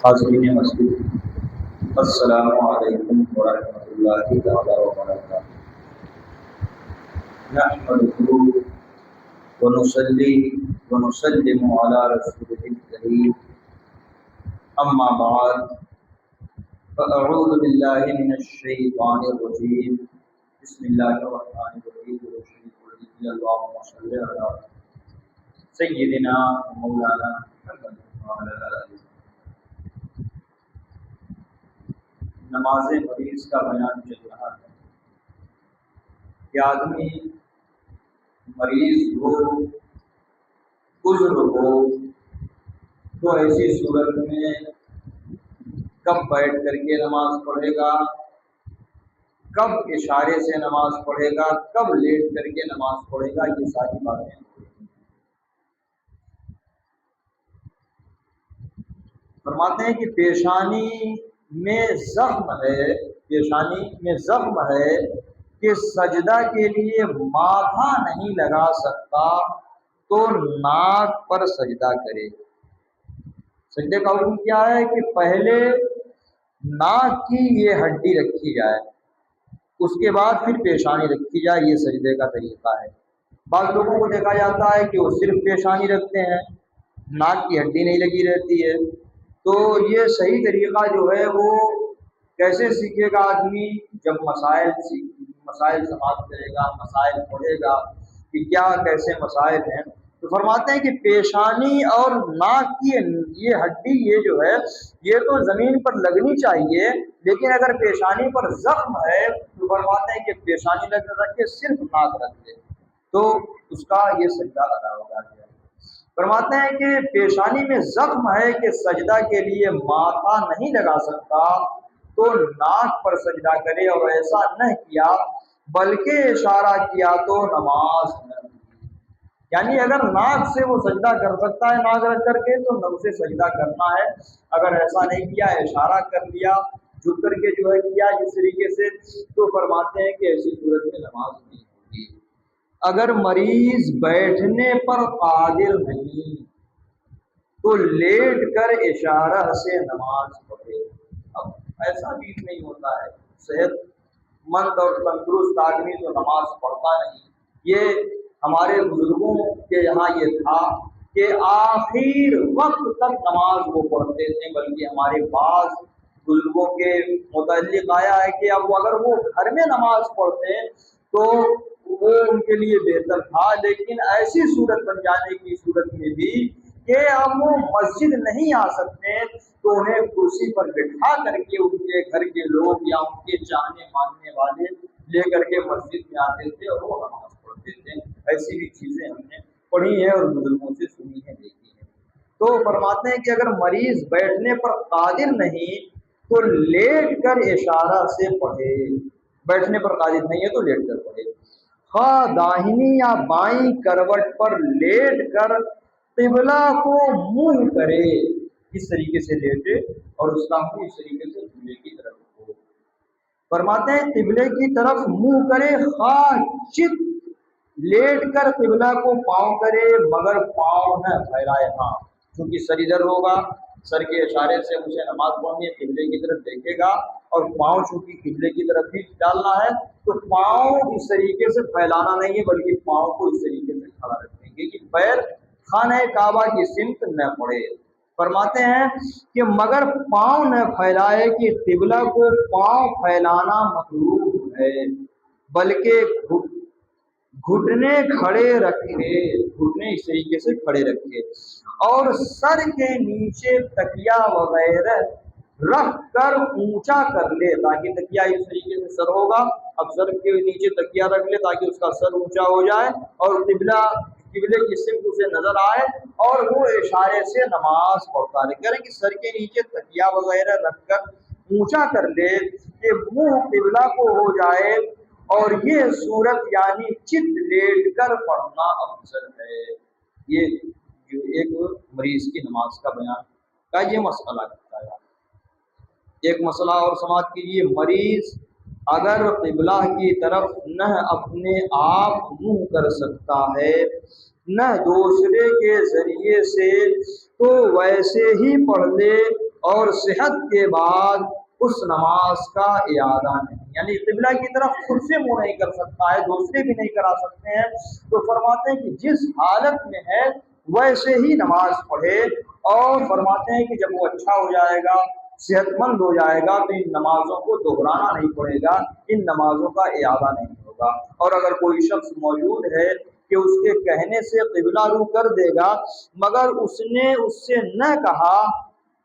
حاضرین مسجد، السلام علیکم ورحمۃ اللہ تعالی وبرکاتہ۔ نحمده ونصلي ونسلم على رسوله الكريم، اما بعد، فاعوذ باللہ من الشیطان الرجیم، بسم اللہ الرحمن الرحیم، اللہم صل علی سیدنا مولانا محمد وعلی آلہ۔ نماز مریض کا بیان چل رہا ہے کہ آدمی مریض ہو، عذر ہو، تو ایسی صورت میں کب بیٹھ کر کے نماز پڑھے گا، کب اشارے سے نماز پڑھے گا، کب لیٹ کر کے نماز پڑھے گا، یہ ساری باتیں فرماتے ہیں کہ پیشانی میں زخم ہے، پیشانی میں زخم ہے کہ سجدہ کے لیے ماتھا نہیں لگا سکتا تو ناک پر سجدہ کرے۔ سجدے کا حکم کیا ہے کہ پہلے ناک کی یہ ہڈی رکھی جائے، اس کے بعد پھر پیشانی رکھی جائے، یہ سجدے کا طریقہ ہے۔ بعض لوگوں کو دیکھا جاتا ہے کہ وہ صرف پیشانی رکھتے ہیں، ناک کی ہڈی نہیں لگی رہتی ہے۔ تو یہ صحیح طریقہ جو ہے وہ کیسے سیکھے گا آدمی؟ جب مسائل سماعت کرے گا، مسائل پڑھے گا کہ کیا کیسے مسائل ہیں، تو فرماتے ہیں کہ پیشانی اور ناک کی یہ ہڈی یہ جو ہے یہ تو زمین پر لگنی چاہیے، لیکن اگر پیشانی پر زخم ہے تو فرماتے ہیں کہ پیشانی رکھ کے صرف ناک رکھ دے تو اس کا یہ سجدہ ادا ہوگا۔ فرماتے ہیں کہ پیشانی میں زخم ہے کہ سجدہ کے لیے ماتھا نہیں لگا سکتا تو ناک پر سجدہ کرے، اور ایسا نہ کیا بلکہ اشارہ کیا تو نماز نہ ہوگی۔ یعنی اگر ناک سے وہ سجدہ کر سکتا ہے ناک رکھ کر کے تو ناک سے سجدہ کرنا ہے، اگر ایسا نہیں کیا، اشارہ کر لیا، جھک کر کے جو ہے کیا جس طریقے سے، تو فرماتے ہیں کہ ایسی صورت میں نماز نہیں ہوگی۔ اگر مریض بیٹھنے پر قادر نہیں تو لیٹ کر اشارہ سے نماز پڑھے۔ اب ایسا بھی نہیں ہوتا ہے، صحت مند اور تندرست آدمی تو نماز پڑھتا نہیں۔ یہ ہمارے بزرگوں کے یہاں یہ تھا کہ آخر وقت تک نماز وہ پڑھتے تھے، بلکہ ہمارے بعض بزرگوں کے متعلق آیا ہے کہ اب اگر وہ گھر میں نماز پڑھتے تو وہ ان کے لیے بہتر تھا، لیکن ایسی صورت بن جانے کی صورت میں بھی کہ اب وہ مسجد نہیں آ سکتے تو انہیں کرسی پر بٹھا کر کے ان کے گھر کے لوگ یا ان کے چاہنے ماننے والے لے کر کے مسجد میں آتے تھے اور وہ نماز پڑھتے تھے۔ ایسی بھی چیزیں ہم نے پڑھی ہیں اور بزرگوں سے سنی ہیں، دیکھی ہیں۔ تو فرماتے ہیں کہ اگر مریض بیٹھنے پر قادر نہیں تو لیٹ کر اشارہ سے پڑھے، بیٹھنے پر قادر نہیں ہے تو لیٹ کر پڑھے، خواہ داہنی یا بائیں کروٹ پر لیٹ کر قبلہ کو منہ کرے، اس طریقے سے لیٹے اور اس کا منہ اس طریقے سے قبلے کی طرف ہو۔ فرماتے ہیں قبلے کی طرف منہ کرے، خواہ چت لیٹ کر قبلہ کو پاؤں کرے مگر پاؤں نہ پھیلائے۔ ہاں چونکہ سر ادھر ہوگا، سر کے اشارے سے اسے نماز پڑھنی ہے، قبلے کی طرف دیکھے گا اور پاؤں چونکہ قبلے کی طرف بھی ڈالنا ہے تو پاؤں اس طریقے سے پھیلانا نہیں ہے، بلکہ پاؤں کو اس طریقے سے کھڑا رکھیں گے کہ پیر خانہ کعبہ کی سمت نہ پڑے۔ فرماتے ہیں کہ مگر پاؤں نہ پھیلائے، کہ قبلہ کو پاؤں پھیلانا مکروہ ہے، بلکہ گھٹنے کھڑے رکھے، گھٹنے اس طریقے سے کھڑے رکھے اور سر کے نیچے تکیا وغیرہ رکھ کر اونچا کر لے، تاکہ تکیا اس طریقے سے سر ہوگا، اب سر کے نیچے تکیا رکھ لے تاکہ اس کا سر اونچا ہو جائے اور قبلے کی سمت اسے نظر آئے اور وہ اشارے سے نماز پڑھتا رہے۔ کہہ رہے کہ سر کے نیچے تکیا وغیرہ رکھ کر اونچا کر لے کہ منہ قبلہ کو ہو جائے، اور یہ صورت یعنی چت لیٹ کر پڑھنا افضل ہے۔ یہ جو ایک مریض کی نماز کا بیان کا یہ مسئلہ بتایا۔ ایک مسئلہ اور سماعت کیجیے، مریض اگر قبلہ کی طرف نہ اپنے آپ منہ کر سکتا ہے نہ دوسرے کے ذریعے سے تو ویسے ہی پڑھ لے اور صحت کے بعد اس نماز کا اعادہ نہیں، یعنی قبلہ کی طرف خود سے منہ نہیں کر سکتا ہے، دوسرے بھی نہیں کرا سکتے ہیں، تو فرماتے ہیں کہ جس حالت میں ہے ویسے ہی نماز پڑھے، اور فرماتے ہیں کہ جب وہ اچھا ہو جائے گا، صحت مند ہو جائے گا، تو ان نمازوں کو دہرانا نہیں پڑے گا، ان نمازوں کا اعادہ نہیں ہوگا۔ اور اگر کوئی شخص موجود ہے کہ اس کے کہنے سے قبلہ رو کر دے گا مگر اس نے اس سے نہ کہا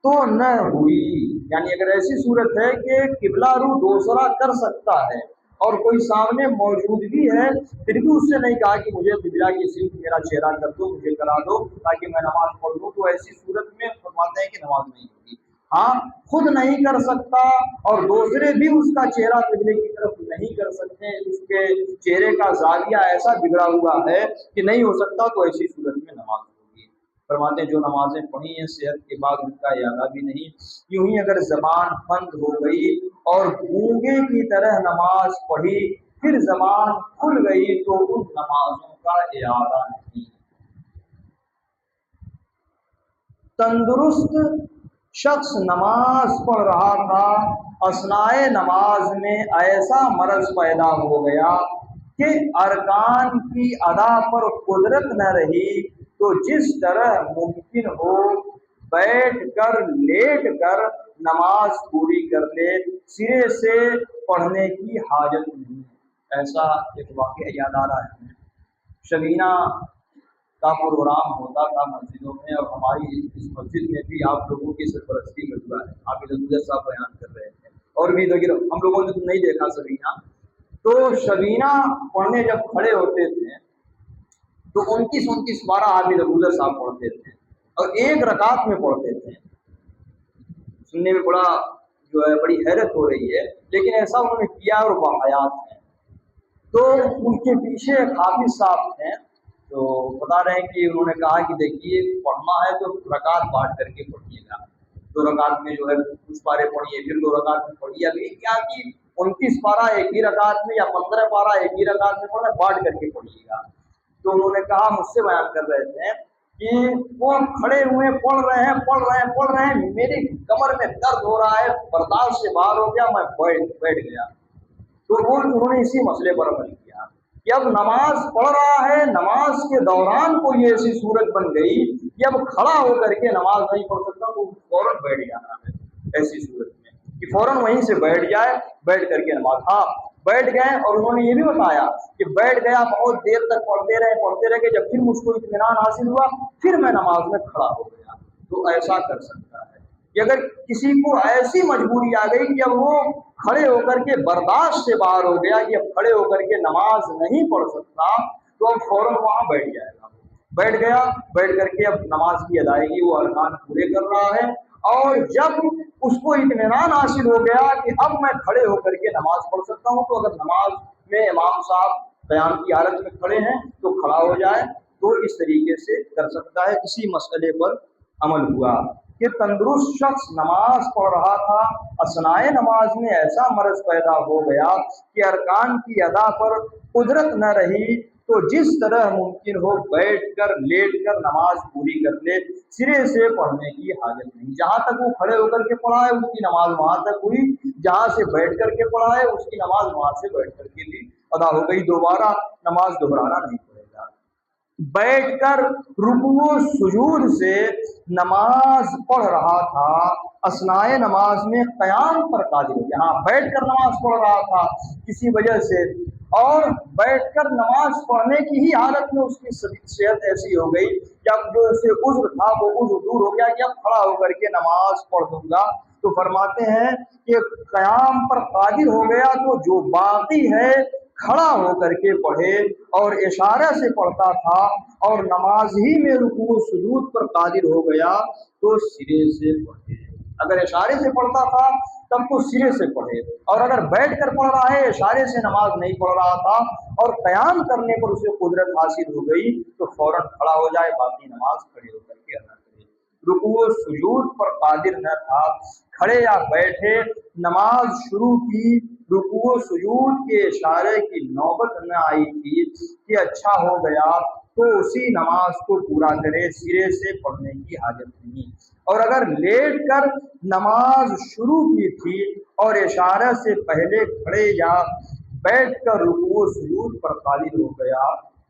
تو نہ ہوئی، یعنی اگر ایسی صورت ہے کہ قبلہ رو دوسرا کر سکتا ہے اور کوئی سامنے موجود بھی ہے پھر بھی اس سے نہیں کہا کہ مجھے قبلہ کی سمت میرا چہرہ کر دو، مجھے کرا دو تاکہ میں نماز پڑھ لوں، تو ایسی صورت میں فرماتے ہیں کہ نماز نہیں ہوگی۔ ہاں، خود نہیں کر سکتا اور دوسرے بھی اس کا چہرہ قبلے کی طرف نہیں کر سکتے، اس کے چہرے کا زاویہ ایسا بگڑا ہوا ہے کہ نہیں ہو سکتا، تو ایسی صورت میں نماز ہوگی۔ فرماتے ہیں جو نمازیں پڑھی ہیں صحت کے بعد ان کا اعادہ بھی نہیں۔ یوں ہی اگر زبان بند ہو گئی اور گونگے کی طرح نماز پڑھی پھر زبان کھل گئی تو ان نمازوں کا اعادہ نہیں۔ تندرست شخص نماز پڑھ رہا تھا، اثناء نماز میں ایسا مرض پیدا ہو گیا کہ ارکان کی ادا پر قدرت نہ رہی، تو جس طرح ممکن ہو بیٹھ کر لیٹ کر نماز پوری کر لے، سرے سے پڑھنے کی حاجت نہیں۔ ایسا ایک واقعہ یاد آ رہا ہے، شبینہ کا پروگرام ہوتا تھا مسجدوں میں، اور ہماری اس مسجد میں بھی آپ لوگوں کی سرپرستی میں ہوا ہے، حافظ ابوذر صاحب بیان کر رہے تھے، اور بھی دیگر ہم لوگوں نے تو نہیں دیکھا شبینہ۔ تو شبینہ پڑھنے جب کھڑے ہوتے تھے تو 29 پارہ حافظ ابوذر صاحب پڑھتے تھے اور ایک رکعت میں پڑھتے تھے۔ سننے میں بڑا جو ہے بڑی حیرت ہو رہی ہے، لیکن ایسا انہوں نے کیا اور باحیات ہیں۔ تو ان کے پیچھے ایک حافظ صاحب تھے تو بتا رہے ہیں کہ انہوں نے کہا کہ دیکھیے پڑھنا ہے تو رکعت بانٹ کر کے پڑھیے گا، 2 رکعت میں جو ہے کچھ پارے پڑھیے، پھر 2 رکعت میں پڑھیے۔ ابھی کیا کہ 29 پارہ ایک ہی رکعت میں یا 15 پارہ ایک ہی رکعت میں پڑھنا، بانٹ کر کے پڑھیے گا۔ تو انہوں نے کہا، مجھ سے بیان کر رہے تھے کہ وہ کھڑے ہوئے پڑھ رہے ہیں، میری کمر میں درد ہو رہا ہے، برداشت سے باہر ہو گیا، میں بیٹھ گیا۔ تو انہوں نے اسی مسئلے پر عمل کیا کہ اب نماز پڑھ رہا ہے، نماز کے دوران کوئی ایسی صورت بن گئی کہ اب کھڑا ہو کر کے نماز نہیں پڑھ سکتا، تو فوراً بیٹھ جانا ہے۔ ایسی صورت میں کہ فوراً وہیں سے بیٹھ جائے، بیٹھ کر کے نماز، ہاں بیٹھ گئے، اور انہوں نے یہ بھی بتایا کہ بیٹھ گیا، بہت دیر تک پڑھتے رہے کہ جب پھر مجھ کو اطمینان حاصل ہوا پھر میں نماز میں کھڑا ہو گیا۔ تو ایسا کر سکتا ہے کہ اگر کسی کو ایسی مجبوری آ گئی کہ اب وہ کھڑے ہو کر کے برداشت سے باہر ہو گیا کہ اب کھڑے ہو کر کے نماز نہیں پڑھ سکتا، تو اب فوراً وہاں بیٹھ جائے گا۔ بیٹھ گیا، بیٹھ کر کے اب نماز کی ادائیگی وہ ارکان پورے کر رہا ہے، اور جب اس کو اطمینان حاصل ہو گیا کہ اب میں کھڑے ہو کر کے نماز پڑھ سکتا ہوں، تو اگر نماز میں امام صاحب قیام کی حالت میں کھڑے ہیں تو کھڑا ہو جائے، تو اس طریقے سے کر سکتا ہے۔ اسی مسئلے پر عمل ہوا کہ تندرست شخص نماز پڑھ رہا تھا، اثناء نماز میں ایسا مرض پیدا ہو گیا کہ ارکان کی ادا پر قدرت نہ رہی، تو جس طرح ممکن ہو بیٹھ کر لیٹ کر نماز پوری کر لے، سرے سے پڑھنے کی حاجت نہیں۔ جہاں تک وہ کھڑے ہو کر کے پڑھا ہے اس کی نماز وہاں تک ہوئی، جہاں سے بیٹھ کر کے پڑھا ہے اس کی نماز وہاں سے بیٹھ کر کے بھی ادا ہو گئی، دوبارہ نماز دہرانا نہیں پڑے گا۔ بیٹھ کر رکوع و سجود سے نماز پڑھ رہا تھا، اثناء نماز میں قیام پر قادر ہو، یہاں بیٹھ کر نماز پڑھ رہا تھا کسی وجہ سے، اور بیٹھ کر نماز پڑھنے کی ہی حالت میں اس کی صحت ایسی ہو گئی کہ اب جو اسے عذر تھا وہ عذر دور ہو گیا کہ اب کھڑا ہو کر کے نماز پڑھ دوں گا۔ تو فرماتے ہیں کہ قیام پر قادر ہو گیا، تو جو باقی ہے کھڑا ہو کر کے پڑھے، اور اشارہ سے پڑھتا تھا اور نماز ہی میں رکوع سجود پر قادر ہو گیا تو سرے سے پڑھے۔ اگر اشارے سے پڑھتا تھا تب تو سرے سے پڑھے، اور اگر بیٹھ کر پڑھ رہا ہے، اشارے سے نماز نہیں پڑھ رہا تھا اور قیام کرنے پر اسے قدرت حاصل ہو گئی، تو فوراً کھڑا ہو جائے، باقی نماز کھڑے ہو کر کے ادا کرے۔ رکوع سجود پر قادر نہ تھا، کھڑے یا بیٹھے نماز شروع کی، رکوع سجود کے اشارے کی نوبت نہ آئی تھی کہ اچھا ہو گیا، تو اسی نماز کو پورا کرے، سرے سے پڑھنے کی حاجت نہیں۔ اور اگر لیٹ کر نماز شروع کی تھی اور اشارہ سے پہلے کھڑے یا بیٹھ کر رکوع سجود پر قادر ہو گیا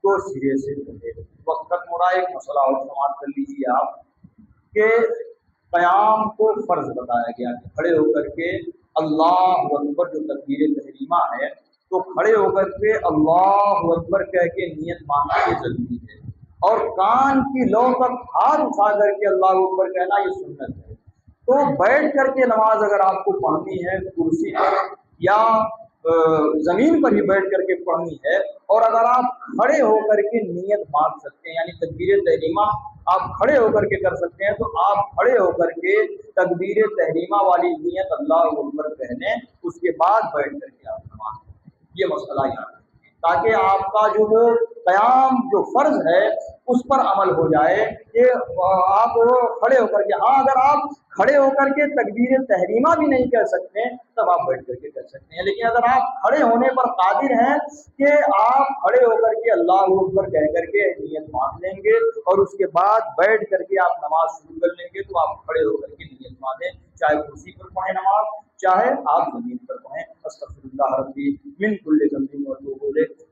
تو سرے سے پڑھے۔ وقت تک مرا ایک مسئلہ اور سماعت کر لیجیے آپ کہ قیام کو فرض بتایا گیا کہ کھڑے ہو کر کے اللہ اکبر جو تکبیر تحریمہ ہے تو کھڑے ہو کر کے اللہ اکبر کہہ کے نیت ماننا یہ ضروری ہے، اور کان کی لو تک ہاتھ اٹھا کر کے اللہ اکبر کہنا یہ سنت ہے۔ تو بیٹھ کر کے نماز اگر آپ کو پڑھنی ہے کرسی پر یا زمین پر ہی بیٹھ کر کے پڑھنی ہے، اور اگر آپ کھڑے ہو کر کے نیت مان سکتے ہیں یعنی تکبیر تحریمہ آپ کھڑے ہو کر کے کر سکتے ہیں تو آپ کھڑے ہو کر کے تکبیر تحریمہ والی نیت اللہ اکبر کہنے، اس کے بعد بیٹھ کر کے آپ نماز پڑھیں۔ یہ مسئلہ یاد ہے تاکہ آپ کا جو وہ قیام جو فرض ہے اس پر عمل ہو جائے کہ آپ کھڑے ہو کر کے، ہاں اگر آپ کھڑے ہو کر کے تکبیر تحریمہ بھی نہیں کہہ سکتے تب آپ بیٹھ کر کے کہہ سکتے ہیں، لیکن اگر آپ کھڑے ہونے پر قادر ہیں کہ آپ کھڑے ہو کر کے اللہ اکبر کہہ کر کے نیت مان لیں گے اور اس کے بعد بیٹھ کر کے آپ نماز شروع کر لیں گے تو آپ کھڑے ہو کر کے نیت مانیں، چاہے کرسی پر پڑھیں نماز چاہے آپ زمین پر پڑھیں۔ استغفر اللہ ربی من کل ذنب و اتوب الیہ۔